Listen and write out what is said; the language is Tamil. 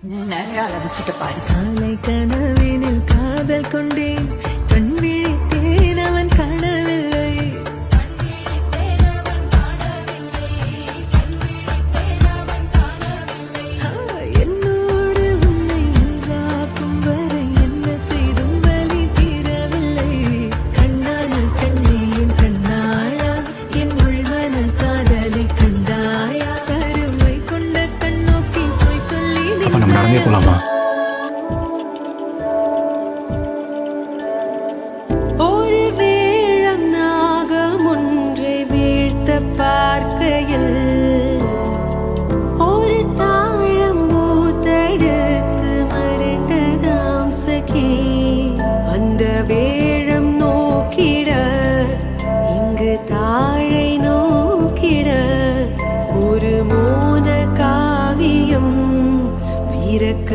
நிறைய ஆரம்பிச்சுட்டு பாரு. காலை கனவினில் காதல் கொண்டேன், கண் விழித்தேன் அவன் காணவில்லை. என்னோடு உன்னை ஒன்றாக்கும் வரை என்ன செய்தும் வலி தீரவில்லை. கண்ணால் கண்ணீரின் கண்ணாயா, என் உள்மன காதலை கண்டாயா. கருவை கொண்ட கண்ணோக்கி போய் சொல்லி அப்ப நம்ம நடந்தே போலாமா? ஒரு வேழம் நாகம் ஒன்றை வீழ்த்த பார்க்கையில் ஒரு தாழம் பூத்தடுத்து மரண்டதாம் சகி. அந்த வேழம் நோக்கிட இங்கு தாழை நோக்கிட ஒரு மோன காவியம் பிறக்க